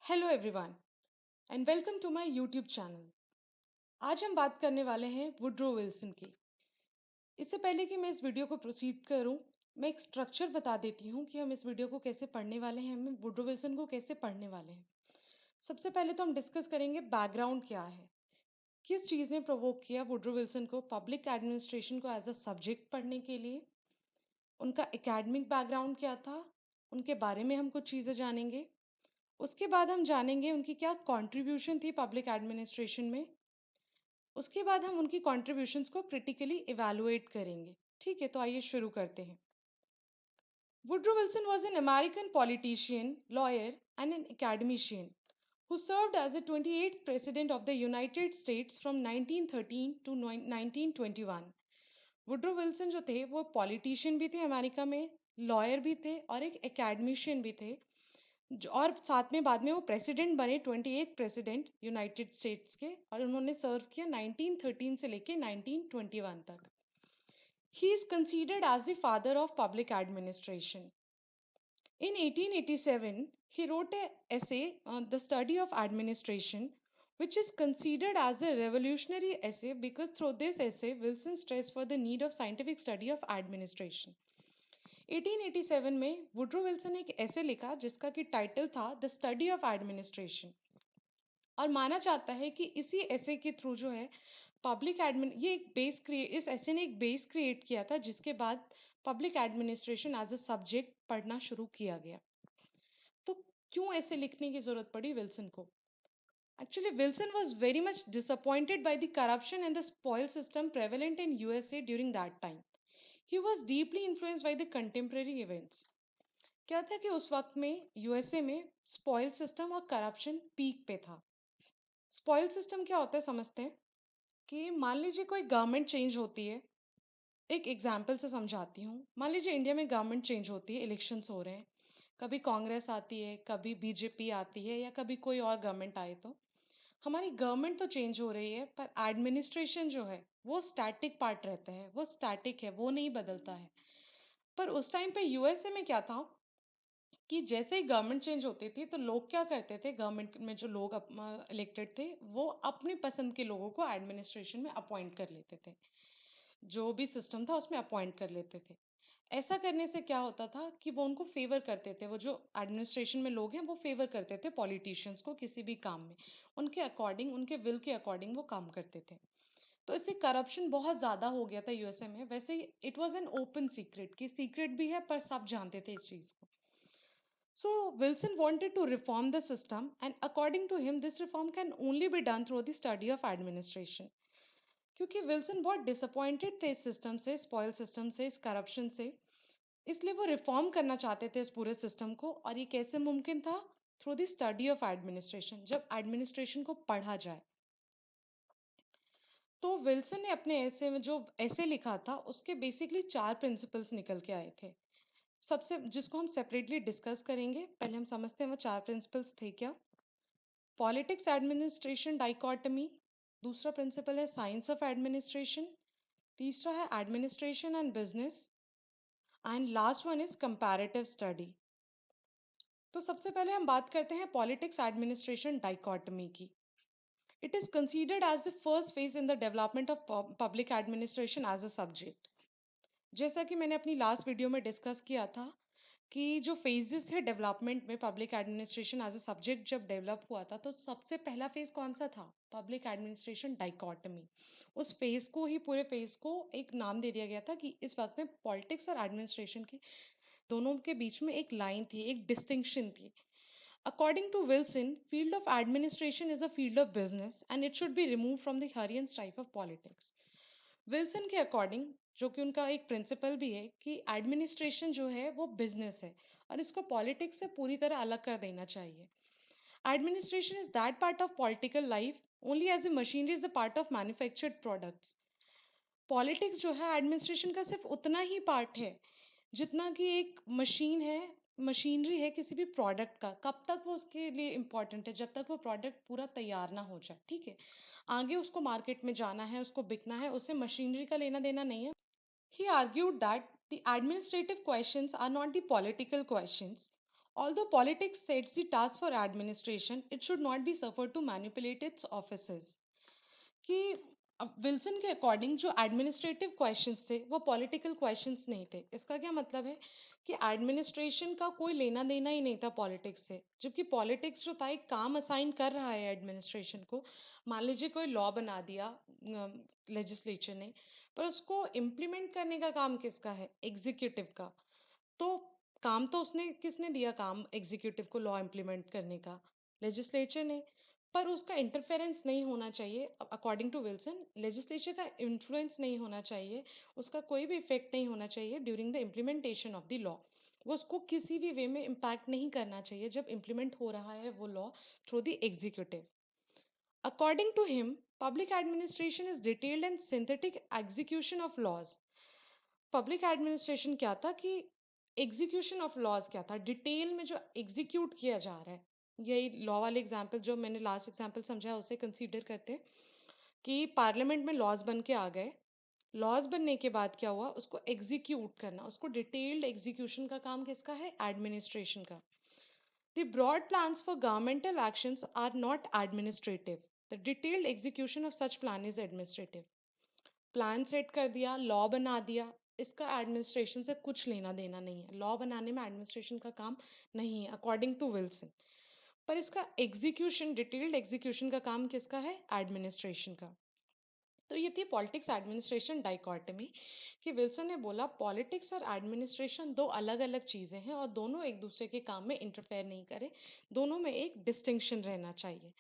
Hello everyone and welcome to my YouTube channel. आज हम बात करने वाले हैं वुड्रो विल्सन की। इससे पहले कि मैं इस वीडियो को प्रोसीड करूं, मैं एक स्ट्रक्चर बता देती हूं कि हम इस वीडियो को कैसे पढ़ने वाले हैं, हम वुड्रो विल्सन को कैसे पढ़ने वाले हैं। सबसे पहले तो हम डिस्कस करेंगे बैकग्राउंड क्या है, किस चीज़ ने प्रोवोक किया वुड्रो विल्सन को पब्लिक एडमिनिस्ट्रेशन को एज अ सब्जेक्ट पढ़ने के लिए, उनका एकेडमिक बैकग्राउंड क्या था, उनके बारे में हम कुछ चीज़ें जानेंगे। उसके बाद हम जानेंगे उनकी क्या कंट्रीब्यूशन थी पब्लिक एडमिनिस्ट्रेशन में। उसके बाद हम उनकी कंट्रीब्यूशंस को क्रिटिकली इवैल्यूएट करेंगे। ठीक है, तो आइए शुरू करते हैं। Woodrow Wilson was an American politician, lawyer, and an academician who served as the 28th President of the United States from 1913 to 1921। Woodrow Wilson जो थे वो पॉलिटिशियन भी थे अमेरिका में, लॉयर भी थे और एक एकेडमिशियन भी थे। और साथ में बाद में वो प्रेसिडेंट बने, 28th प्रेसिडेंट यूनाइटेड स्टेट्स के, और उन्होंने सर्व किया 1913 से लेके 1921 तक। He is considered as the father of public administration. In 1887, he wrote a essay on the study of administration, which is considered as a revolutionary essay because through this essay, Wilson stressed for the need of scientific study of administration। 1887 में Woodrow Wilson ने एक ऐसे लिखा जिसका कि title था the study of administration, और माना जाता है कि इसी ऐसे के थ्रू जो है पब्लिक एडमिन ये एक बेस क्रिएट इस ऐसे ने एक बेस क्रिएट किया था जिसके बाद public administration as a subject पढ़ना शुरू किया गया। तो क्यों ऐसे लिखने की जरूरत पड़ी विल्सन को? Actually Wilson was very much disappointed by the corruption and the spoil system prevalent in USA during that time. He was deeply influenced by the contemporary events. क्या था कि उस वक्त में यूएसए में स्पॉइल सिस्टम और corruption peak पे था। स्पॉइल सिस्टम क्या होता है समझते हैं कि मान लीजिए कोई गवर्नमेंट चेंज होती है। एक एग्जाम्पल से समझाती हूँ। मान लीजिए इंडिया में गवर्नमेंट चेंज होती है, इलेक्शंस हो रहे हैं, कभी कांग्रेस आती है, कभी बीजेपी आती है, या कभी कोई और गवर्नमेंट आए, तो हमारी गवर्नमेंट तो चेंज हो रही है पर एडमिनिस्ट्रेशन जो है वो स्टैटिक पार्ट रहता है, वो स्टैटिक है, वो नहीं बदलता है। पर उस टाइम पे यूएसए में क्या था कि जैसे ही गवर्नमेंट चेंज होती थी तो लोग क्या करते थे, गवर्नमेंट में जो लोग इलेक्टेड थे वो अपनी पसंद के लोगों को एडमिनिस्ट्रेशन में अपॉइंट कर लेते थे, जो भी सिस्टम था उसमें अपॉइंट कर लेते थे। ऐसा करने से क्या होता था कि वो उनको फेवर करते थे, वो जो एडमिनिस्ट्रेशन में लोग हैं वो फेवर करते थे पॉलिटिशियंस को किसी भी काम में, उनके अकॉर्डिंग, उनके विल के अकॉर्डिंग वो काम करते थे। तो इससे करप्शन बहुत ज़्यादा हो गया था यूएसए में। वैसे it was an open secret, कि सीक्रेट भी है पर सब जानते थे इस चीज़ को। So Wilson wanted to reform the system, and according to him, this reform can only be done through the study of administration। क्योंकि विल्सन बहुत डिसअपॉइंटेड थे इस सिस्टम से, स्पॉइल सिस्टम से, इस करप्शन से, इसलिए वो रिफॉर्म करना चाहते थे इस पूरे सिस्टम को। और ये कैसे मुमकिन था? Through the study of administration, जब एडमिनिस्ट्रेशन को पढ़ा जाए। तो विल्सन ने अपने ऐसे में जो ऐसे लिखा था उसके बेसिकली चार प्रिंसिपल्स निकल के आए थे, सबसे जिसको हम सेपरेटली डिस्कस करेंगे। पहले हम समझते हैं वो चार प्रिंसिपल्स थे क्या। पॉलिटिक्स एडमिनिस्ट्रेशन डाइकॉटमी, दूसरा प्रिंसिपल है साइंस ऑफ एडमिनिस्ट्रेशन, तीसरा है administration and business, and last one is comparative study. तो सबसे पहले हम बात करते हैं पॉलिटिक्स एडमिनिस्ट्रेशन डाइकॉटमी की। It is considered as the first phase in the development of public administration as a subject. जैसा कि मैंने अपनी लास्ट वीडियो में डिस्कस किया था कि जो फेजेस थे डेवलपमेंट में public administration as a subject जब डेवलप हुआ था, तो सबसे पहला फेज कौन सा था? Public administration dichotomy. उस फेज को ही, पूरे फेज को एक नाम दे दिया गया था कि इस वक्त में पॉलिटिक्स और एडमिनिस्ट्रेशन की दोनों के बीच में एक लाइन थी, एक डिस्टिंक्शन थी। According to Wilson, field of administration is a field of business and it should be remove from the hurry and strife of politics. Wilson के अकॉर्डिंग, जो कि उनका एक प्रिंसिपल भी है, कि एडमिनिस्ट्रेशन जो है वो बिजनेस है और इसको पॉलिटिक्स से पूरी तरह अलग कर देना चाहिए। Administration is that part of political life only as a machinery is a part of manufactured products. Politics जो है एडमिनिस्ट्रेशन का सिर्फ उतना ही पार्ट है जितना कि एक मशीन है, मशीनरी है किसी भी प्रोडक्ट का। कब तक वो उसके लिए इम्पॉर्टेंट है? जब तक वो प्रोडक्ट पूरा तैयार ना हो जाए, ठीक है। आगे उसको मार्केट में जाना है, उसको बिकना है, उससे मशीनरी का लेना देना नहीं है। He argued that the administrative questions are not the political questions. Although politics sets the task for administration, it should not be suffered to manipulate its offices. कि विल्सन के अकॉर्डिंग जो एडमिनिस्ट्रेटिव क्वेश्चंस थे वो political questions नहीं थे। इसका क्या मतलब है कि एडमिनिस्ट्रेशन का कोई लेना देना ही नहीं था पॉलिटिक्स से, जबकि पॉलिटिक्स जो था एक काम असाइन कर रहा है एडमिनिस्ट्रेशन को। मान लीजिए कोई लॉ बना दिया लेजिस्लेचर ने, पर उसको इम्प्लीमेंट करने का काम किसका है? एग्जीक्यूटिव का। तो काम तो उसने किसने दिया काम एग्जीक्यूटिव को लॉ इम्प्लीमेंट करने का? लेजिस्लेचर ने। पर उसका इंटरफेरेंस नहीं होना चाहिए। अकॉर्डिंग टू विल्सन, लेजिस्लेचर का इन्फ्लुएंस नहीं होना चाहिए, उसका कोई भी इफेक्ट नहीं होना चाहिए during the implementation of the law. वो उसको किसी भी वे में इम्पैक्ट नहीं करना चाहिए जब इम्प्लीमेंट हो रहा है वो law through the executive. According to him, public administration is detailed and synthetic execution of laws. Public administration क्या था कि एग्जीक्यूशन ऑफ लॉज क्या था, डिटेल में जो एग्जीक्यूट किया जा रहा है। यही लॉ वाले एग्जाम्पल जो मैंने लास्ट एग्जाम्पल समझा है उसे कंसीडर करते हैं कि पार्लियामेंट में लॉज बन के आ गए। लॉज बनने के बाद क्या हुआ, उसको एग्जीक्यूट करना, उसको डिटेल्ड एग्जीक्यूशन का काम किसका है? एडमिनिस्ट्रेशन का। The broad plans for governmental actions are not administrative, the detailed execution of such plan is administrative. Plan set कर दिया, लॉ बना दिया, इसका एडमिनिस्ट्रेशन से कुछ लेना देना नहीं है। लॉ बनाने में एडमिनिस्ट्रेशन का काम नहीं है अकॉर्डिंग टू विल्सन। पर इसका एग्जीक्यूशन, डिटेल्ड एग्जीक्यूशन का काम किसका है? एडमिनिस्ट्रेशन का। तो ये थी पॉलिटिक्स एडमिनिस्ट्रेशन डाइकॉटमी, कि विल्सन ने बोला पॉलिटिक्स और एडमिनिस्ट्रेशन दो अलग अलग चीज़ें हैं और दोनों एक दूसरे के काम में इंटरफेयर नहीं करें, दोनों में एक डिस्टिंक्शन रहना चाहिए।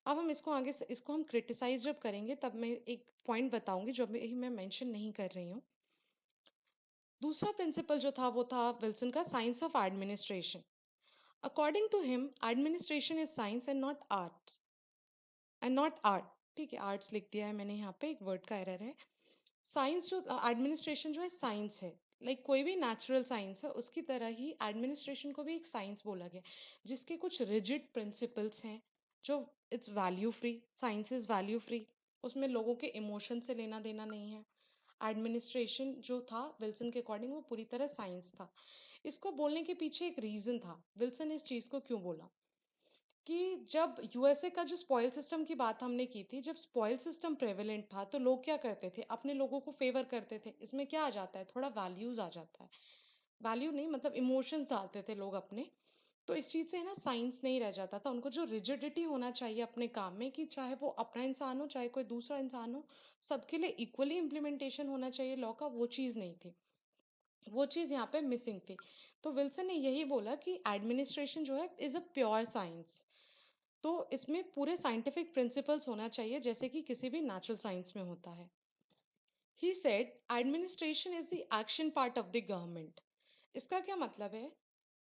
अब हम इसको आगे से इसको हम क्रिटिसाइज जब करेंगे तब मैं एक पॉइंट बताऊंगी जो अभी मैं मेंशन नहीं कर रही हूँ। दूसरा प्रिंसिपल जो था वो था विल्सन का science of administration. According to him, administration is science and not art. ठीक है, आर्ट्स लिख दिया है मैंने, यहाँ पे एक वर्ड का एरर है। साइंस जो एडमिनिस्ट्रेशन जो है साइंस है, लाइक कोई भी नेचुरल साइंस है उसकी तरह ही एडमिनिस्ट्रेशन को भी एक साइंस बोला गया, जिसके कुछ रिजिड प्रिंसिपल्स हैं जो it's value free. Science is value free, उसमें लोगों के इमोशन से लेना देना नहीं है। एडमिनिस्ट्रेशन जो था विल्सन के अकॉर्डिंग वो पूरी तरह साइंस था। इसको बोलने के पीछे एक रीजन था, विल्सन इस चीज़ को क्यों बोला। कि जब यूएसए का जो स्पॉइल सिस्टम की बात हमने की थी, जब स्पॉइल सिस्टम प्रेवलेंट था तो लोग क्या करते थे? अपने लोगों को फेवर करते थे। इसमें क्या आ जाता है? थोड़ा वैल्यूज आ जाता है। वैल्यू नहीं मतलब इमोशंस डालते थे लोग अपने। तो इस चीज़ से ना साइंस नहीं रह जाता था। उनको जो रिजिडिटी होना चाहिए अपने काम में, कि चाहे वो अपना इंसान हो चाहे कोई दूसरा इंसान हो, सबके लिए इक्वली इम्प्लीमेंटेशन होना चाहिए लॉ का, वो चीज़ नहीं थी। वो चीज़ यहाँ पे मिसिंग थी। तो विल्सन ने यही बोला कि एडमिनिस्ट्रेशन जो है इज़ अ प्योर साइंस। तो इसमें पूरे साइंटिफिक प्रिंसिपल्स होना चाहिए जैसे कि किसी भी नेचुरल साइंस में होता है। He said administration is the action part of the government. इसका क्या मतलब है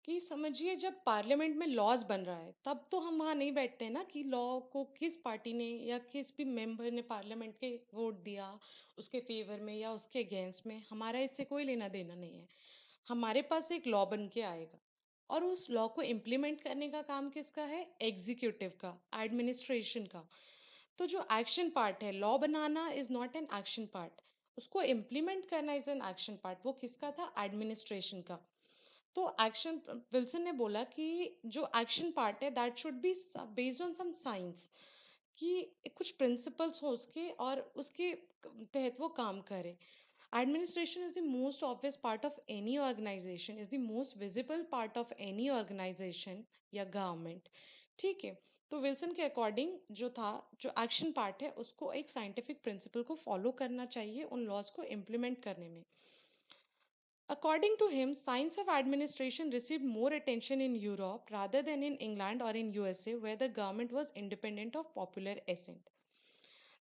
कि समझिए जब पार्लियामेंट में लॉज बन रहा है तब तो हम वहाँ नहीं बैठते हैं ना कि लॉ को किस पार्टी ने या किस भी मेंबर ने पार्लियामेंट के वोट दिया, उसके फेवर में या उसके अगेंस्ट में, हमारा इससे कोई लेना देना नहीं है। हमारे पास एक लॉ बन के आएगा और उस लॉ को इम्प्लीमेंट करने का काम किसका है? एग्जीक्यूटिव का, एडमिनिस्ट्रेशन का। तो जो एक्शन पार्ट है, law banana is not an action part, उसको इम्प्लीमेंट करना इज एन एक्शन पार्ट। वो किसका था? एडमिनिस्ट्रेशन का। तो एक्शन, विल्सन ने बोला कि जो एक्शन पार्ट है that should be based on some science, कि कुछ प्रिंसिपल्स हो उसके और उसके तहत वो काम करे। Administration is the most obvious part of any organization, is the most visible part of any organization या गवर्नमेंट। ठीक है, तो विल्सन के अकॉर्डिंग जो था, जो एक्शन पार्ट है उसको एक साइंटिफिक प्रिंसिपल को फॉलो करना चाहिए उन लॉज को इम्प्लीमेंट करने में। According to him, science of administration received more attention in Europe rather than in England or in USA, where the government was independent of popular assent.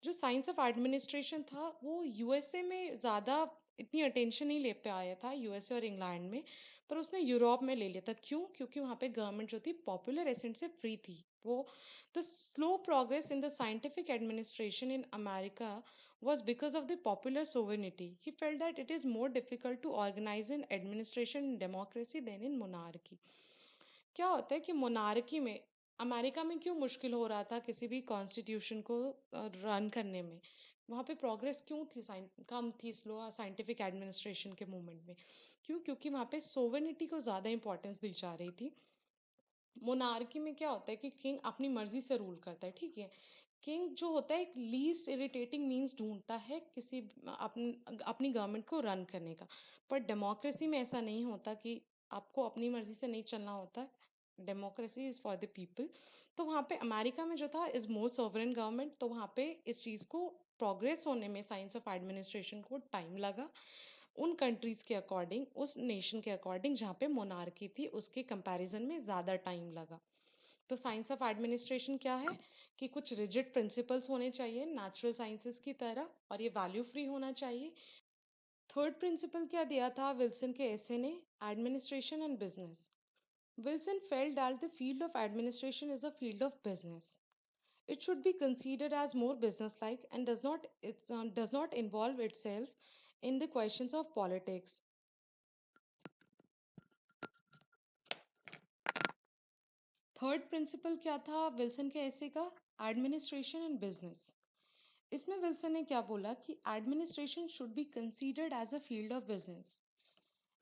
जो science of administration था वो USA में ज़्यादा इतनी attention नहीं ले पाया था, यूएसए और इंग्लैंड में, पर उसने यूरोप में ले लिया था। क्यों? क्योंकि वहाँ पे गवर्नमेंट जो थी पॉपुलर एसेंट से फ्री थी। वो the slow progress in the scientific administration in America was because of the popular sovereignty. He felt that it is more difficult to organize an administration in democracy than in monarchy. क्या होता है कि monarchy में, America में क्यों मुश्किल हो रहा था किसी भी कॉन्स्टिट्यूशन को रन करने में? वहाँ पे प्रोग्रेस क्यों थी, कम थी, स्लो साइंटिफिक एडमिनिस्ट्रेशन के मूवमेंट में? क्यों? क्योंकि वहाँ पे सोवेनिटी को ज़्यादा इंपॉर्टेंस दी जा रही थी। मोनार्की में क्या होता है कि किंग अपनी मर्जी से रूल करता है, ठीक है। किंग जो होता है एक लीस्ट इरिटेटिंग मींस ढूंढता है किसी अपनी गवर्नमेंट को रन करने का। पर डेमोक्रेसी में ऐसा नहीं होता कि आपको अपनी मर्जी से नहीं चलना होता है। Democracy is for the people. तो वहाँ पे अमेरिका में जो था इज मोर सॉवरेन गवर्नमेंट, तो वहाँ पे इस चीज़ को प्रोग्रेस होने में साइंस ऑफ एडमिनिस्ट्रेशन को टाइम लगा। उन कंट्रीज के अकॉर्डिंग, उस नेशन के अकॉर्डिंग जहाँ पे मोनार्की थी उसके कंपैरिजन में ज़्यादा टाइम लगा। तो साइंस ऑफ एडमिनिस्ट्रेशन क्या है कि कुछ रिजिड प्रिंसिपल्स होने चाहिए नेचुरल साइंसेस की तरह, और ये वैल्यू फ्री होना चाहिए। थर्ड प्रिंसिपल क्या दिया था विल्सन के एसे ने? Administration and business. Wilson felt that the field of administration is a field of business. It should be considered as more businesslike and does not involve itself in the questions of politics. Third principle क्या था Wilson के essay का? Administration and business. इसमें Wilson ने क्या बोला कि administration should be considered as a field of business.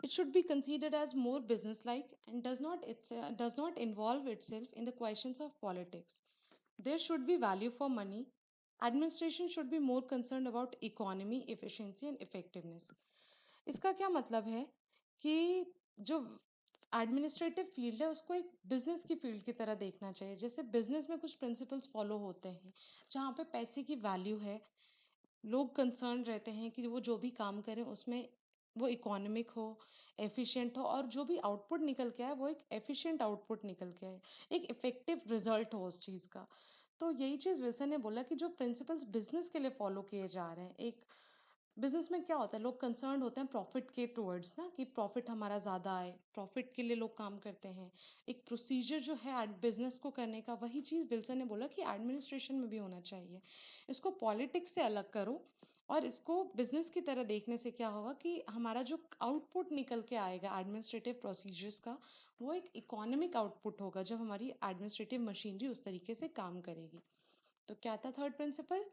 It should be considered as more businesslike and does not involve itself in the questions of politics. There should be value for money. Administration should be more concerned about economy, efficiency and effectiveness. इसका क्या मतलब है कि जो administrative field है उसको एक business की फील्ड की तरह देखना चाहिए। जैसे बिजनेस में कुछ प्रिंसिपल्स फॉलो होते हैं जहाँ पे पैसे की वैल्यू है, लोग कंसर्न रहते हैं कि वो जो भी काम करें उसमें वो इकोनॉमिक हो, एफिशिएंट हो, और जो भी आउटपुट निकल के आए वो एक एफिशिएंट आउटपुट निकल के आए, एक इफेक्टिव रिजल्ट हो उस चीज़ का। तो यही चीज़ विल्सन ने बोला कि जो प्रिंसिपल्स बिजनेस के लिए फॉलो किए जा रहे हैं, एक बिजनेस में क्या होता है, लोग कंसर्न होते हैं प्रॉफिट के टुवर्ड्स ना, कि प्रॉफिट हमारा ज़्यादा आए, प्रॉफिट के लिए लोग काम करते हैं। एक प्रोसीजर जो है बिजनेस को करने का, वही चीज़ विल्सन ने बोला कि एडमिनिस्ट्रेशन में भी होना चाहिए। इसको पॉलिटिक्स से अलग करो और इसको बिजनेस की तरह देखने से क्या होगा कि हमारा जो आउटपुट निकल के आएगा एडमिनिस्ट्रेटिव प्रोसीजर्स का, वो एक इकोनॉमिक आउटपुट होगा जब हमारी एडमिनिस्ट्रेटिव मशीनरी उस तरीके से काम करेगी। तो क्या था थर्ड प्रिंसिपल?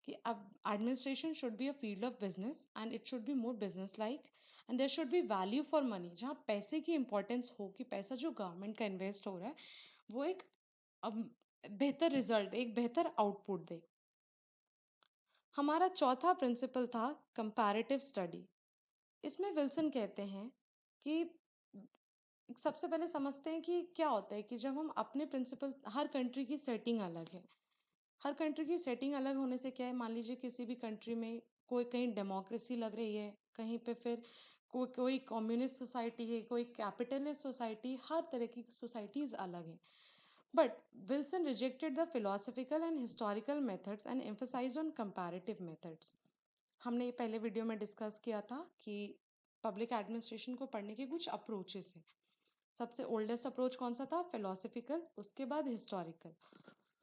कि अब administration should be a field of business and it should be more business like, and there should be value for money, जहाँ पैसे की इंपॉर्टेंस हो कि पैसा जो गवर्नमेंट का इन्वेस्ट हो रहा है वो एक अम, बेहतर रिजल्ट, एक बेहतर आउटपुट दे। हमारा चौथा प्रिंसिपल था कंपैरेटिव स्टडी। इसमें विल्सन कहते हैं कि सबसे पहले समझते हैं कि क्या होता है कि जब हम अपने प्रिंसिपल, हर कंट्री की सेटिंग अलग है। हर कंट्री की सेटिंग अलग होने से क्या है, मान लीजिए किसी भी कंट्री में कोई कहीं डेमोक्रेसी लग रही है, कहीं पे फिर कोई कोई कम्युनिस्ट सोसाइटी है, कोई कैपिटलिस्ट सोसाइटी, हर तरह की सोसाइटीज अलग है। But Wilson rejected the philosophical and historical methods and emphasise on comparative methods. हमने ये पहले वीडियो में डिस्कस किया था कि पब्लिक एडमिनिस्ट्रेशन को पढ़ने के कुछ अप्रोचेस हैं। सबसे ओल्डेस्ट अप्रोच कौन सा था? फिलोसफिकल, उसके बाद हिस्टोरिकल।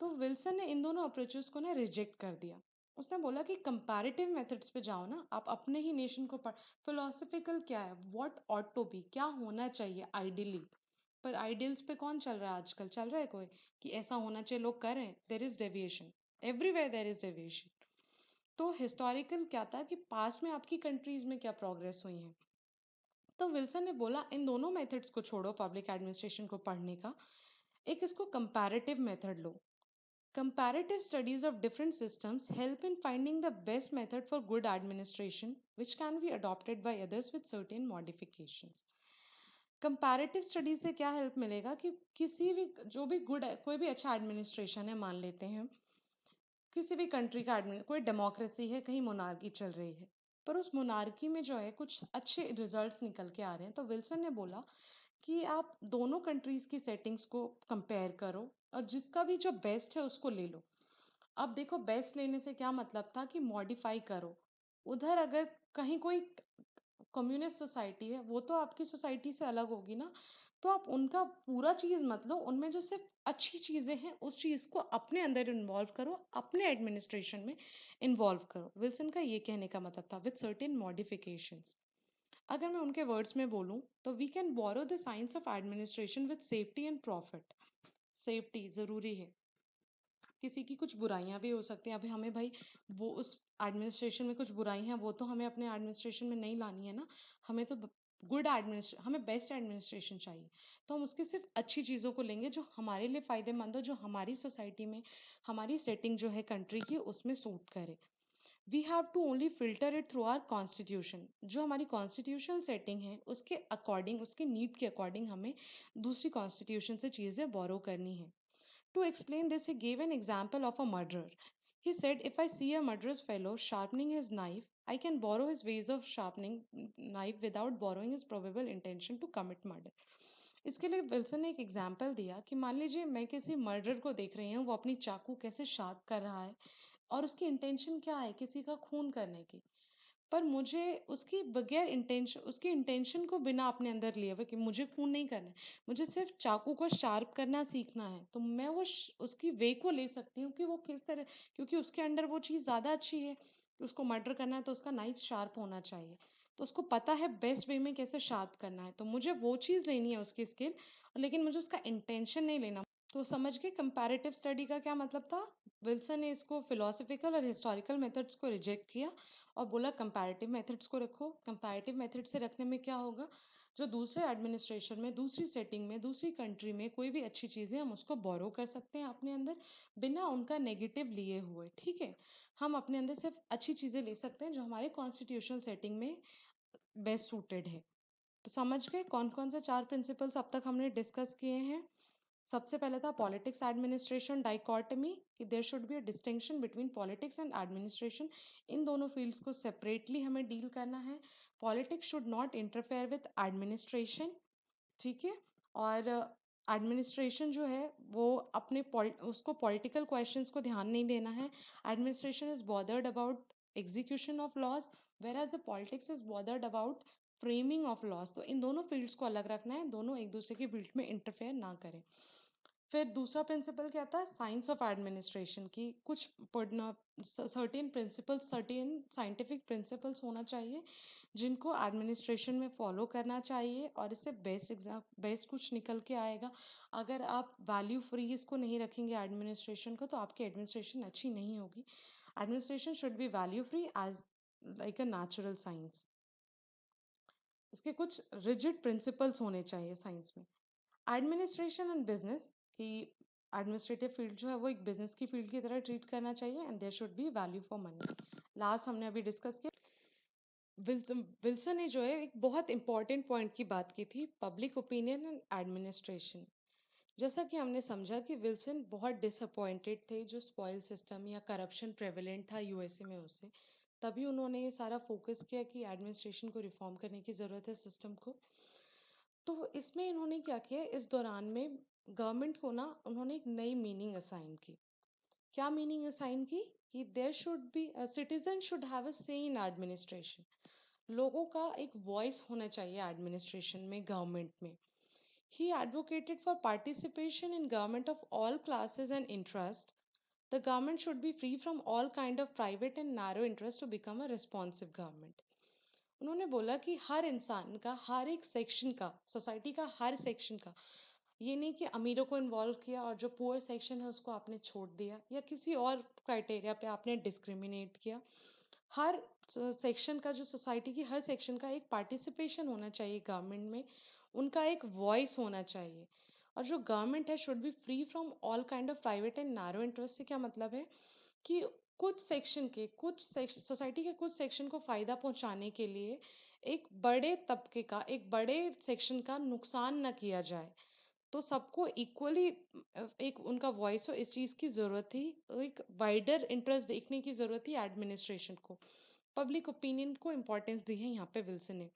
तो विल्सन ने इन दोनों अप्रोचेस को ना रिजेक्ट कर दिया। उसने बोला कि कंपैरेटिव मेथड्स पे जाओ ना, आप अपने ही नेशन को पढ़। फिलोसफिकल क्या है? व्हाट ऑट टू बी, क्या होना चाहिए आइडियली। पर आइडियल्स पे कौन चल रहा है आजकल? चल रहा है कोई कि ऐसा होना चाहिए, लोग कर रहे हैं? There is deviation, everywhere there is deviation. तो हिस्टोरिकल क्या था कि पास में आपकी कंट्रीज में क्या प्रोग्रेस हुई है। तो विल्सन ने बोला इन दोनों मेथड्स को छोड़ो पब्लिक एडमिनिस्ट्रेशन को पढ़ने का, एक इसको comparative method low. Comparative studies of different systems help in finding the best method for good administration, which can be adopted by others with certain modifications. Comparative study से क्या help मिलेगा कि किसी भी जो भी गुड, कोई भी अच्छा एडमिनिस्ट्रेशन है, मान लेते हैं किसी भी कंट्री का कोई डेमोक्रेसी है, कहीं मोनार्की चल रही है, पर उस मोनार्की में जो है कुछ अच्छे रिजल्ट्स निकल के आ रहे हैं, तो विल्सन ने बोला कि आप दोनों कंट्रीज की सेटिंग्स को कंपेयर करो और जिसका भी जो बेस्ट है उसको ले लो। अब देखो, बेस्ट लेने से क्या मतलब था कि मॉडिफाई करो। उधर अगर कहीं कोई कम्युनिस्ट सोसाइटी है, वो तो आपकी सोसाइटी से अलग होगी ना, तो आप उनका पूरा चीज़ मत लो, उनमें जो सिर्फ अच्छी चीज़ें हैं उस चीज़ को अपने अंदर इन्वॉल्व करो, अपने एडमिनिस्ट्रेशन में इन्वॉल्व करो। विल्सन का ये कहने का मतलब था विद सर्टेन मॉडिफिकेशंस। अगर मैं उनके वर्ड्स में बोलूँ तो we can borrow the science of administration with safety and profit. Safety ज़रूरी है, किसी की कुछ बुराइयां भी हो सकती हैं। अभी हमें भाई वो उस एडमिनिस्ट्रेशन में कुछ बुराई हैं, वो तो हमें अपने एडमिनिस्ट्रेशन में नहीं लानी है ना। हमें तो गुड हमें बेस्ट एडमिनिस्ट्रेशन चाहिए, तो हम उसकी सिर्फ अच्छी चीज़ों को लेंगे जो हमारे लिए फ़ायदेमंद हो, जो हमारी सोसाइटी में, हमारी सेटिंग जो है कंट्री की, उसमें सूट करे। We have to only filter it through our constitution. जो हमारी कॉन्स्टिट्यूशनल सेटिंग है उसके अकॉर्डिंग, उसके नीड के अकॉर्डिंग हमें दूसरी कॉन्स्टिट्यूशन से चीज़ें बोरो करनी है। To explain this, he gave an example of a murderer. He said, if I see a murderous fellow sharpening his knife, I can borrow his ways of sharpening knife without borrowing his probable intention to commit murder. इसके लिए Wilson ने एक example दिया कि मान लीजिए मैं किसी मर्डर को देख रही हूँ, वो अपनी चाकू कैसे शार्प कर रहा है और उसकी इंटेंशन क्या है, किसी का खून करने की। पर मुझे उसकी बगैर इंटेंशन, उसकी इंटेंशन को बिना अपने अंदर लिए हुए कि मुझे खून नहीं करना है, मुझे सिर्फ चाकू को शार्प करना सीखना है, तो मैं उसकी वे को ले सकती हूँ कि वो किस तरह, क्योंकि उसके अंदर वो चीज़ ज़्यादा अच्छी है कि उसको मर्डर करना है तो उसका नाइफ शार्प होना चाहिए, तो उसको पता है बेस्ट वे में कैसे शार्प करना है, तो मुझे वो चीज़ लेनी है उसकी स्किल, लेकिन मुझे उसका इंटेंशन नहीं लेना। तो समझ गए कंपैरेटिव स्टडी का क्या मतलब था। विल्सन ने इसको फिलोसफिकल और हिस्टोरिकल मेथड्स को रिजेक्ट किया और बोला कंपैरेटिव मेथड्स को रखो। कंपैरेटिव मेथड से रखने में क्या होगा, जो दूसरे एडमिनिस्ट्रेशन में, दूसरी सेटिंग में, दूसरी कंट्री में कोई भी अच्छी चीज़ें हम उसको बोरो कर सकते हैं अपने अंदर, बिना उनका नेगेटिव लिए हुए। ठीक है, हम अपने अंदर सिर्फ अच्छी चीज़ें ले सकते हैं जो हमारे कॉन्स्टिट्यूशनल सेटिंग में बेस्ट सूटेड है। तो समझ गए कौन कौन से 4 प्रिंसिपल्स अब तक हमने डिस्कस किए हैं। सबसे पहले था पॉलिटिक्स एडमिनिस्ट्रेशन डाइकॉटमी, कि there should be a distinction between politics and administration. इन दोनों फील्ड्स को सेपरेटली हमें डील करना है। Politics should not interfere with administration. ठीक है, और एडमिनिस्ट्रेशन जो है वो उसको पॉलिटिकल क्वेश्चंस को ध्यान नहीं देना है। Administration is bothered about execution of laws, whereas the politics is bothered about framing of laws. तो इन दोनों फील्ड्स को अलग रखना है, दोनों एक दूसरे की फील्ड में इंटरफेयर ना करें। फिर दूसरा प्रिंसिपल क्या था, साइंस ऑफ एडमिनिस्ट्रेशन की कुछ पढ़ना, certain principles, certain scientific principles होना चाहिए जिनको एडमिनिस्ट्रेशन में फॉलो करना चाहिए, और इससे बेस्ट कुछ निकल के आएगा। अगर आप वैल्यू फ्री इसको नहीं रखेंगे एडमिनिस्ट्रेशन को, तो आपकी एडमिनिस्ट्रेशन अच्छी नहीं होगी। Administration should be value free as like a natural science. इसके कुछ रिजिड प्रिंसिपल्स होने चाहिए साइंस में। एडमिनिस्ट्रेशन एंड बिजनेस की, एडमिनिस्ट्रेटिव फील्ड जो है वो एक बिजनेस की फील्ड की तरह ट्रीट करना चाहिए, and there should be value for money. Last हमने अभी डिस्कस किया, विल्सन ने जो है एक बहुत इंपॉर्टेंट पॉइंट की बात की थी, पब्लिक ओपिनियन एंड एडमिनिस्ट्रेशन। जैसा कि हमने समझा कि विल्सन बहुत डिसअपॉइंटेड थे जो स्पॉइल सिस्टम या करप्शन प्रेवलेंट था यूएसए में उससे, तभी उन्होंने ये सारा फोकस किया कि एडमिनिस्ट्रेशन को रिफॉर्म करने की ज़रूरत है, सिस्टम को। तो इसमें इन्होंने क्या किया, इस दौरान में गवर्नमेंट को ना उन्होंने एक नई मीनिंग असाइन की। क्या मीनिंग असाइन की, कि there should be, citizen should have a say in administration. लोगों का एक वॉइस होना चाहिए एडमिनिस्ट्रेशन में, गवर्नमेंट में। He advocated for participation in government of all classes and interest. The government should be free from all kind of private and narrow interest to become a responsive government. उन्होंने बोला कि हर इंसान का, हर एक section का, society का हर section का, ये नहीं कि अमीरों को इन्वॉल्व किया और जो पुअर सेक्शन है उसको आपने छोड़ दिया, या किसी और क्राइटेरिया पे आपने डिस्क्रिमिनेट किया। हर सेक्शन का, जो सोसाइटी की हर सेक्शन का एक पार्टिसिपेशन होना चाहिए गवर्नमेंट में, उनका एक वॉइस होना चाहिए। और जो गवर्नमेंट है should be free from all kind of private and narrow interest. से क्या मतलब है कि सोसाइटी के कुछ सेक्शन को फ़ायदा पहुंचाने के लिए एक बड़े तबके का, एक बड़े सेक्शन का नुकसान ना किया जाए, तो सबको इक्वली एक उनका वॉइस हो, इस चीज़ की ज़रूरत थी। एक वाइडर इंटरेस्ट देखने की ज़रूरत थी एडमिनिस्ट्रेशन को, पब्लिक ओपिनियन को इम्पोर्टेंस दी है यहाँ पे विल्सन ने।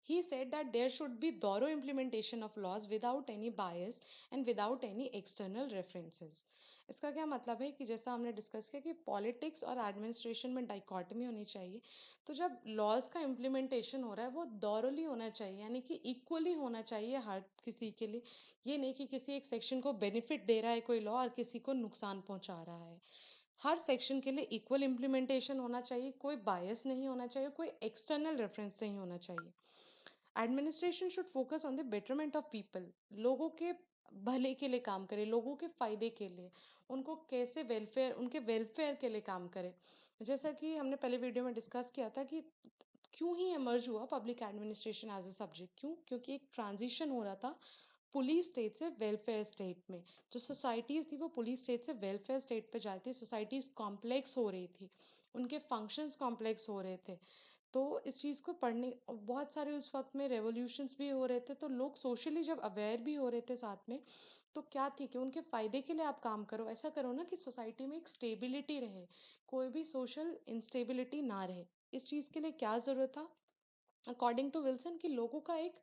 He said that there should be thorough implementation of laws without any bias and without any external references. इसका क्या मतलब है कि जैसा हमने डिस्कस किया कि पॉलिटिक्स और एडमिनिस्ट्रेशन में डाइकॉटमी होनी चाहिए, तो जब लॉज का इम्प्लीमेंटेशन हो रहा है वो दौरली होना चाहिए, यानी कि इक्वली होना चाहिए हर किसी के लिए। ये नहीं कि किसी एक सेक्शन को बेनिफिट दे रहा है कोई लॉ और किसी को नुकसान पहुंचा रहा है। हर सेक्शन के लिए इक्वल इम्प्लीमेंटेशन होना चाहिए, कोई बायस नहीं होना चाहिए, कोई एक्सटर्नल रेफरेंस नहीं होना चाहिए। Administration should focus on the betterment of people. लोगों के भले के लिए काम करे, लोगों के फायदे के लिए, उनको कैसे वेलफेयर, उनके वेलफेयर के लिए काम करे। जैसा कि हमने पहले वीडियो में डिस्कस किया था कि क्यों ही एमर्ज हुआ public administration as a subject? क्यों? क्योंकि एक ट्रांजिशन हो रहा था पुलिस स्टेट से वेलफेयर स्टेट में। जो सोसाइटीज़ थी वो पुलिस स्टेट से वेलफेयर स्टेट पे जा रही थी, सोसाइटीज़ कॉम्प्लेक्स हो रही थी, उनके फंक्शंस कॉम्प्लेक्स हो रहे थे। तो इस चीज़ को पढ़ने बहुत सारे उस वक्त में रेवोल्यूशंस भी हो रहे थे, तो लोग सोशली जब अवेयर भी हो रहे थे साथ में, तो क्या थी कि उनके फ़ायदे के लिए आप काम करो, ऐसा करो ना कि सोसाइटी में एक स्टेबिलिटी रहे, कोई भी सोशल इंस्टेबिलिटी ना रहे। इस चीज़ के लिए क्या ज़रूरत था? अकॉर्डिंग टू विल्सन कि लोगों का एक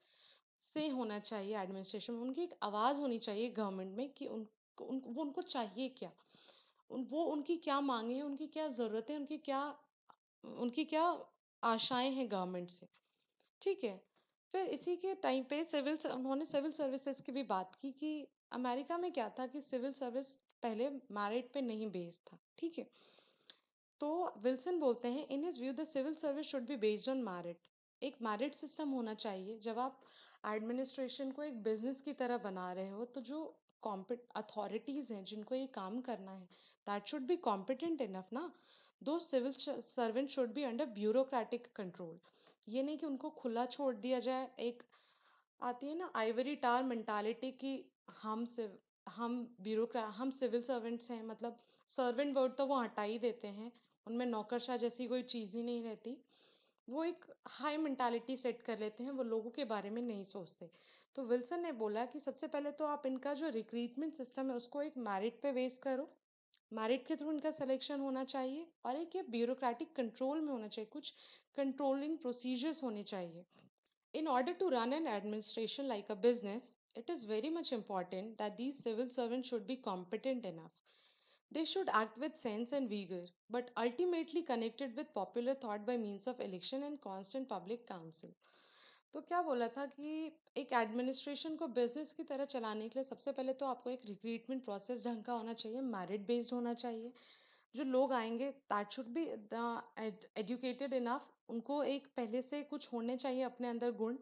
से होना चाहिए एडमिनिस्ट्रेशन में, उनकी एक आवाज़ होनी चाहिए गवर्नमेंट में कि वो उनको चाहिए क्या, वो उनकी क्या मांगे हैं, उनकी क्या ज़रूरतें, उनकी क्या आशाएं हैं गवर्नमेंट से। ठीक है। फिर इसी के टाइम पे उन्होंने सिविल सर्विसेज की भी बात की कि अमेरिका में क्या था कि सिविल सर्विस पहले मेरिट पे नहीं बेस्ड था। ठीक है। तो विल्सन बोलते हैं in his view the civil service should be based on merit. एक मेरिट सिस्टम होना चाहिए। जब आप एडमिनिस्ट्रेशन को एक बिजनेस की तरह बना रहे हो तो जो कॉम्पिट अथॉरिटीज़ हैं जिनको ये काम करना है that should be competent enough ना। दो civil servant should be under bureaucratic control. ये नहीं कि उनको खुला छोड़ दिया जाए। एक आती है ना आइवरी टावर मेंटालिटी कि हम सिव हम सिविल सर्वेंट्स हैं, मतलब सर्वेंट वर्ड तो वो हटा ही देते हैं, उनमें नौकरशाह जैसी कोई चीज़ ही नहीं रहती। वो एक हाई मेंटालिटी सेट कर लेते हैं, वो लोगों के बारे में नहीं सोचते। तो विल्सन ने बोला कि सबसे पहले तो आप इनका जो रिक्रूटमेंट सिस्टम है उसको एक मेरिट पे बेस करो, मेरिट के थ्रू इनका सिलेक्शन होना चाहिए, और एक ये ब्यूरोक्रेटिक कंट्रोल में होना चाहिए, कुछ कंट्रोलिंग प्रोसीजर्स होने चाहिए। In order to run an administration like a business, it is very much important that these civil servants should be competent enough. They should act with sense and vigor, but ultimately connected with popular thought by means of election and constant public counsel. तो क्या बोला था कि एक administration को business की तरह चलाने के लिए सबसे पहले तो आपको एक रिक्रूटमेंट प्रोसेस ढंग का होना चाहिए, मेरिट बेस्ड होना चाहिए। जो लोग आएंगे that should be educated enough, उनको एक पहले से कुछ होने चाहिए अपने अंदर गुण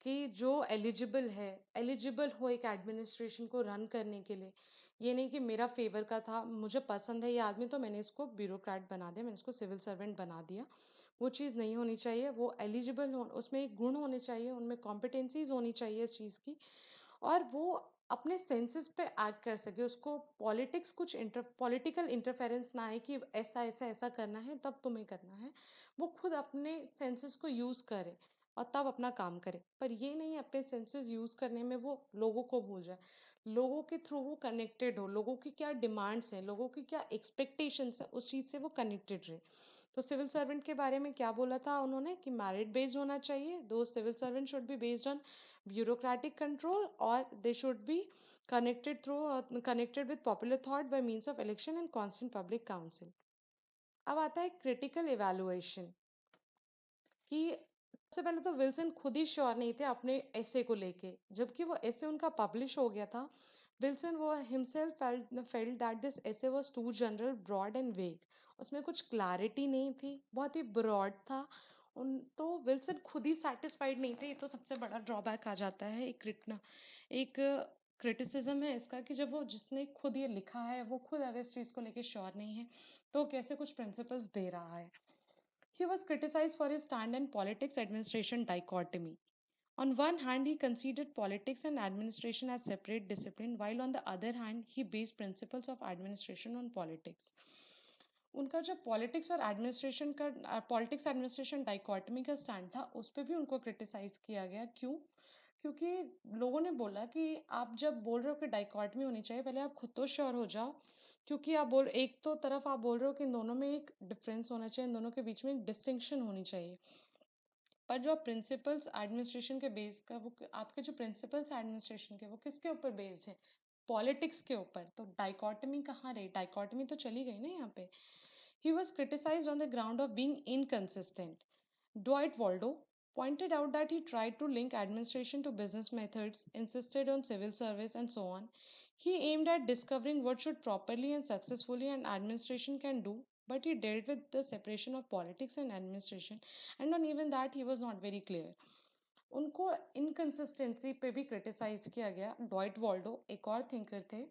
कि जो एलिजिबल हो एक एडमिनिस्ट्रेशन को रन करने के लिए। ये नहीं कि मेरा फेवर का था, मुझे पसंद है ये आदमी तो मैंने इसको ब्यूरोक्रेट बना दिया, मैंने इसको सिविल सर्वेंट बना दिया। वो चीज़ नहीं होनी चाहिए। वो एलिजिबल हो, उसमें एक गुण होने चाहिए, उनमें कॉम्पिटेंसीज होनी चाहिए इस चीज़ की, और वो अपने सेंसेस पे एक्ट कर सके। उसको पॉलिटिकल इंटरफेरेंस ना आए कि ऐसा ऐसा ऐसा करना है तब तुम्हें करना है। वो खुद अपने सेंसेस को यूज़ करे और तब अपना काम करे। पर ये नहीं अपने सेंसेस यूज़ करने में वो लोगों को भूल जाए, लोगों के थ्रू वो कनेक्टेड हो, लोगों की क्या डिमांड्स हैं, लोगों की क्या एक्सपेक्टेशंस है, उस चीज़ से वो कनेक्टेड रहे। तो सिविल सर्वेंट के बारे में क्या बोला था उन्होंने कि मेरिट बेस्ड होना चाहिए, दो civil servant should be based on bureaucratic control, और they should be connected with popular thought by means of election and constant public council. अब आता है क्रिटिकल इवैल्यूएशन कि सबसे पहले तो विल्सन खुद ही श्योर नहीं थे अपने ऐसे को लेके। जबकि वो ऐसे उनका पब्लिश हो गया था, विल्सन वो himself felt that this essay was too general, broad and vague. उसमें कुछ क्लैरिटी नहीं थी, बहुत ही ब्रॉड था। उन तो विल्सन खुद ही सेटिस्फाइड नहीं थे। ये तो सबसे बड़ा ड्रॉबैक आ जाता है एक क्रिटिसिज्म है इसका कि जब वो जिसने खुद ये लिखा है वो खुद अगर इस चीज़ को लेके श्योर नहीं है तो कैसे कुछ प्रिंसिपल्स दे रहा है। He was criticized for his stand in politics administration dichotomy. On one hand, he considered politics and administration as separate discipline, while on the other hand, he based principles of administration on politics. उनका जो politics administration dichotomy का stand था उस पर भी उनको criticise किया गया। क्यों? क्योंकि लोगों ने बोला कि आप जब बोल रहे हो कि डाइकॉटमी होनी चाहिए, पहले आप खुद तो श्योर हो जाओ। क्योंकि एक तो तरफ आप बोल रहे हो कि इन दोनों में एक डिफरेंस होना चाहिए, इन दोनों के बीच में एक डिस्टिंक्शन होनी चाहिए। पर जो प्रिंसिपल्स एडमिनिस्ट्रेशन के बेस का वो आपके जो प्रिंसिपल्स एडमिनिस्ट्रेशन के वो किसके ऊपर बेस्ड है? पॉलिटिक्स के ऊपर। तो डाइकॉटमी कहाँ रही? डाइकॉटमी तो चली गई ना यहाँ पे। He was criticised on the ground of being inconsistent. Dwight Waldo pointed out that he tried to link administration to business methods, insisted on civil service, and so on. He aimed at discovering what should properly and successfully an administration can do, but he dealt with the separation of politics and administration, and on even that he was not very clear. उनको inconsistency पे भी criticise किया गया। डॉइट Waldo एक और thinker थे,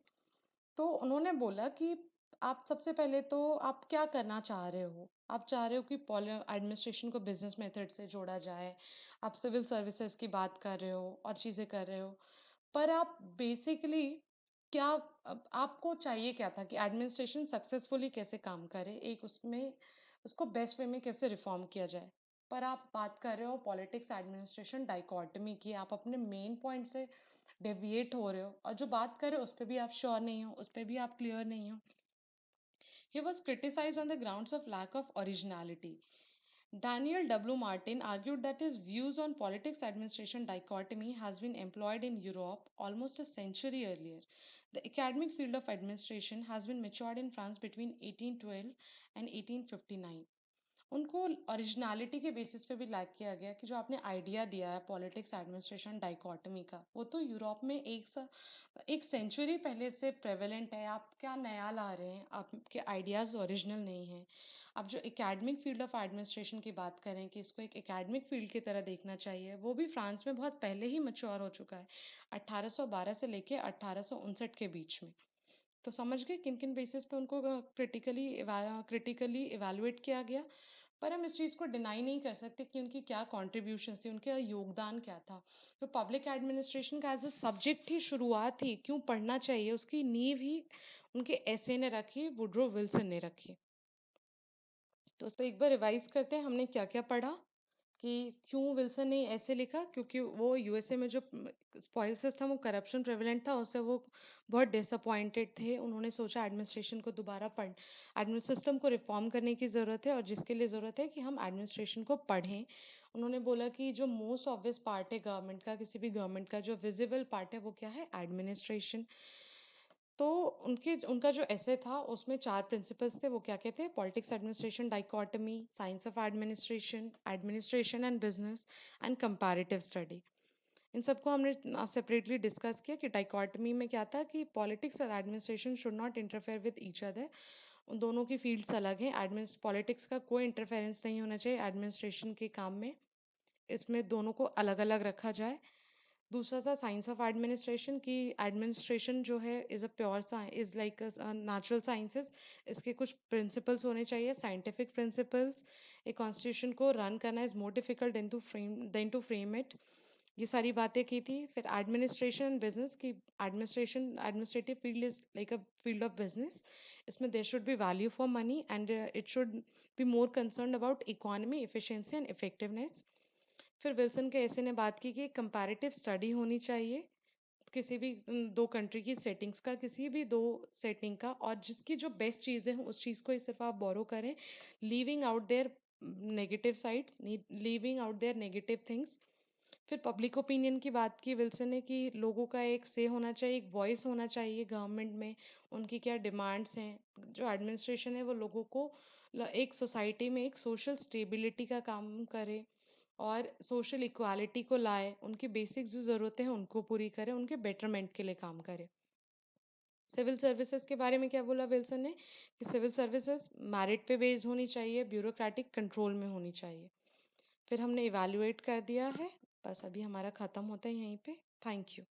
तो उन्होंने बोला कि आप सबसे पहले तो आप क्या करना चाह रहे हो? आप चाह रहे हो कि एडमिनिस्ट्रेशन को बिज़नेस मेथड से जोड़ा जाए, आप सिविल सर्विसेज़ की बात कर रहे हो और चीज़ें कर रहे हो। पर आप बेसिकली क्या आपको चाहिए क्या था कि एडमिनिस्ट्रेशन सक्सेसफुली कैसे काम करे? एक उसमें उसको बेस्ट वे में कैसे रिफ़ॉर्म किया जाए? पर आप बात कर रहे हो पॉलिटिक्स एडमिनिस्ट्रेशन डाइकोटोमी की, आप अपने मेन पॉइंट से डेविएट हो रहे हो और जो बात कर रहे हो उस पे भी आप श्योर नहीं हो, उस पे भी आप क्लियर नहीं हो। He was criticized on the grounds of lack of originality. Daniel W. Martin argued that his views on politics administration dichotomy has been employed in Europe almost a century earlier. The academic field of administration has been matured in France between 1812 and 1859. उनको originality के basis पे भी lag किया गया कि जो आपने idea दिया है पॉलिटिक्स एडमिनिस्ट्रेशन डाइकोटमी का, वो तो यूरोप में एक सेंचुरी पहले से प्रेवेलेंट है। आप क्या नया ला रहे हैं? आपके आइडियाज़ ओरिजिनल नहीं हैं। आप जो एकेडमिक फील्ड ऑफ एडमिनिस्ट्रेशन की बात करें कि इसको एक एकेडमिक फील्ड की तरह देखना चाहिए, वो भी फ्रांस में बहुत पहले ही मैच्योर हो चुका है, 1812 से लेके 1859 के बीच में। तो समझ गए किन-किन बेसिस पे उनको क्रिटिकली इवैल्यूएट किया गया। पर हम इस चीज़ को डिनाई नहीं कर सकते कि उनकी क्या कॉन्ट्रिब्यूशंस थी, उनका योगदान क्या था। तो पब्लिक एडमिनिस्ट्रेशन का एज़ अ सब्जेक्ट ही शुरुआत ही क्यों पढ़ना चाहिए, उसकी नींव ही उनके एसे ने रखी, वुड्रो विल्सन ने रखी। तो उसको एक बार रिवाइज़ करते हैं हमने क्या-क्या पढ़ा कि क्यों विल्सन ने ऐसे लिखा, क्योंकि वो यूएसए में जो स्पॉइल सिस्टम वो करप्शन प्रेवलेंट था, उससे वो बहुत डिसअपॉइंटेड थे। उन्होंने सोचा एडमिनिस्ट्रेशन को दोबारा पढ़ एडमिन सिस्टम को रिफॉर्म करने की ज़रूरत है और जिसके लिए ज़रूरत है कि हम एडमिनिस्ट्रेशन को पढ़ें। उन्होंने बोला कि जो मोस्ट ऑब्वियस पार्ट है गवर्नमेंट का, किसी भी गवर्नमेंट का जो विजिबल पार्ट है वो क्या है? एडमिनिस्ट्रेशन। तो उनका जो एसे था उसमें 4 प्रिंसिपल्स थे, वो क्या-क्या थे? Politics administration dichotomy, science of administration, administration and business and comparative study. इन सबको हमने सेपरेटली डिस्कस किया कि डाइकोटोमी में क्या था कि पॉलिटिक्स और administration should not interfere with each other. उन दोनों की फील्ड्स अलग हैं। एडमिनिस पॉलिटिक्स का कोई इंटरफेरेंस नहीं होना चाहिए एडमिनिस्ट्रेशन के काम में। इसमें दोनों को अलग-अलग रखा जाए। दूसरा था साइंस ऑफ एडमिनिस्ट्रेशन कि एडमिनिस्ट्रेशन जो है is a pure is like natural sciences. इसके कुछ प्रिंसिपल्स होने चाहिए, साइंटिफिक प्रिंसिपल्स। एक कॉन्स्टिट्यूशन को रन करना is more difficult than to frame it. ये सारी बातें की थी। फिर एडमिनिस्ट्रेशन एंड बिजनेस की administrative field is like a field of business. इसमें there should be value for money and it should be more concerned about economy, efficiency and effectiveness. फिर Wilson के ऐसे ने बात की कि कंपैरेटिव स्टडी होनी चाहिए किसी भी 2 कंट्री की सेटिंग्स का, किसी भी 2 सेटिंग का, और जिसकी जो बेस्ट चीज़ें हैं उस चीज़ को ही सिर्फ़ आप बोरो करें, leaving out their negative sides, leaving out their negative things. फिर पब्लिक ओपिनियन की बात की विल्सन ने कि लोगों का एक से होना चाहिए, एक वॉइस होना चाहिए गवर्नमेंट में, उनकी क्या डिमांड्स हैं। जो एडमिनिस्ट्रेशन है वो लोगों को एक सोसाइटी में एक सोशल स्टेबिलिटी का काम करे और सोशल इक्वालिटी को लाए, उनकी बेसिक जो ज़रूरतें हैं उनको पूरी करे, उनके बेटरमेंट के लिए काम करे। सिविल सर्विसेज के बारे में क्या बोला विल्सन ने कि सिविल सर्विसेज मेरिट पे बेस्ड होनी चाहिए, ब्यूरोक्रेटिक कंट्रोल में होनी चाहिए। फिर हमने इवैल्यूएट कर दिया है। बस अभी हमारा ख़त्म होता है यहीं पे। Thank you.